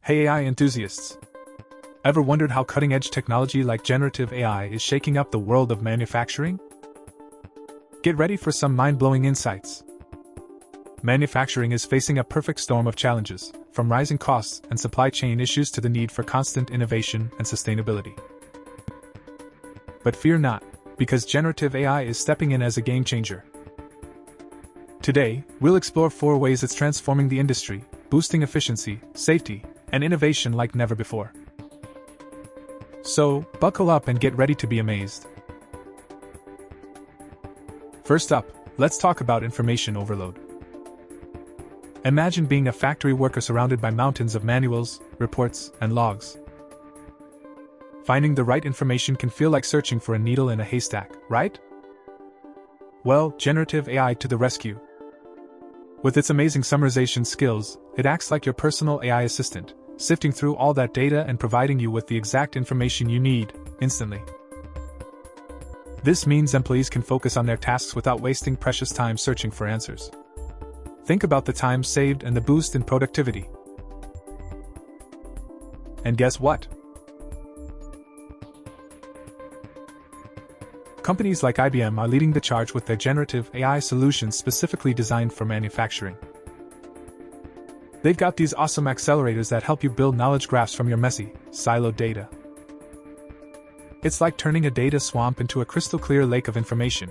Hey AI enthusiasts! Ever wondered how cutting-edge technology like generative AI is shaking up the world of manufacturing? Get ready for some mind-blowing insights. Manufacturing is facing a perfect storm of challenges, from rising costs and supply chain issues to the need for constant innovation and sustainability. But fear not, because generative AI is stepping in as a game-changer. Today, we'll explore 4 ways it's transforming the industry, boosting efficiency, safety, and innovation like never before. So, buckle up and get ready to be amazed. First up, let's talk about information overload. Imagine being a factory worker surrounded by mountains of manuals, reports, and logs. Finding the right information can feel like searching for a needle in a haystack, right? Well, generative AI to the rescue. With its amazing summarization skills, it acts like your personal AI assistant, sifting through all that data and providing you with the exact information you need, instantly. This means employees can focus on their tasks without wasting precious time searching for answers. Think about the time saved and the boost in productivity. And guess what? Companies like IBM are leading the charge with their generative AI solutions specifically designed for manufacturing. They've got these awesome accelerators that help you build knowledge graphs from your messy, siloed data. It's like turning a data swamp into a crystal-clear lake of information.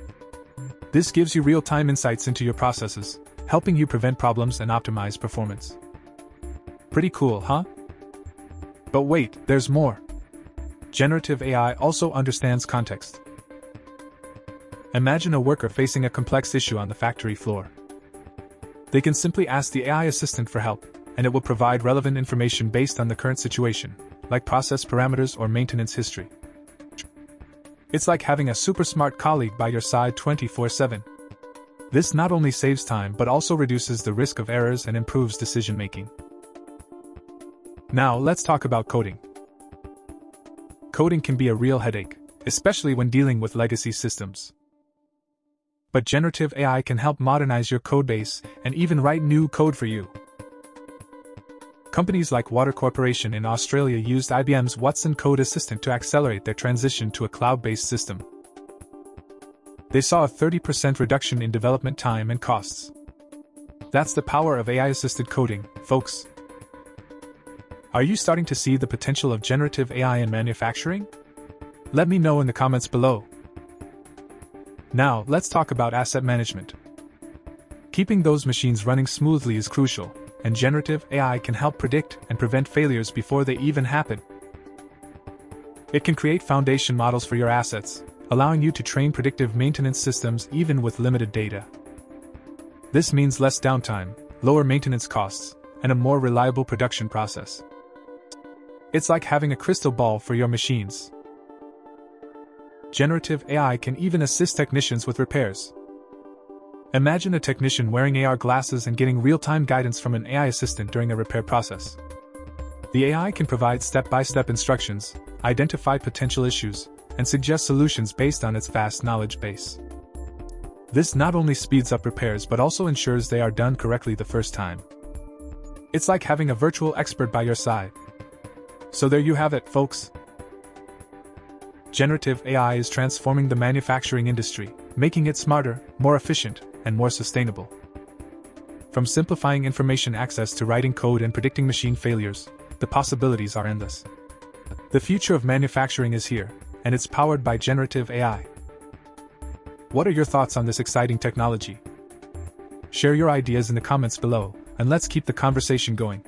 This gives you real-time insights into your processes, helping you prevent problems and optimize performance. Pretty cool, huh? But wait, there's more. Generative AI also understands context. Imagine a worker facing a complex issue on the factory floor. They can simply ask the AI assistant for help, and it will provide relevant information based on the current situation, like process parameters or maintenance history. It's like having a super smart colleague by your side 24/7. This not only saves time but also reduces the risk of errors and improves decision making. Now let's talk about coding. Coding can be a real headache, especially when dealing with legacy systems. But generative AI can help modernize your codebase and even write new code for you. Companies like Water Corporation in Australia used IBM's Watson Code Assistant to accelerate their transition to a cloud-based system. They saw a 30% reduction in development time and costs. That's the power of AI-assisted coding, folks. Are you starting to see the potential of generative AI in manufacturing? Let me know in the comments below. Now, let's talk about asset management. Keeping those machines running smoothly is crucial, and generative AI can help predict and prevent failures before they even happen. It can create foundation models for your assets, allowing you to train predictive maintenance systems even with limited data. This means less downtime, lower maintenance costs, and a more reliable production process. It's like having a crystal ball for your machines. Generative AI can even assist technicians with repairs. Imagine a technician wearing AR glasses and getting real-time guidance from an AI assistant during a repair process. The AI can provide step-by-step instructions, identify potential issues, and suggest solutions based on its vast knowledge base. This not only speeds up repairs but also ensures they are done correctly the first time. It's like having a virtual expert by your side. So there you have it, folks. Generative AI is transforming the manufacturing industry, making it smarter, more efficient, and more sustainable. From simplifying information access to writing code and predicting machine failures, the possibilities are endless. The future of manufacturing is here, and it's powered by generative AI. What are your thoughts on this exciting technology? Share your ideas in the comments below, and let's keep the conversation going.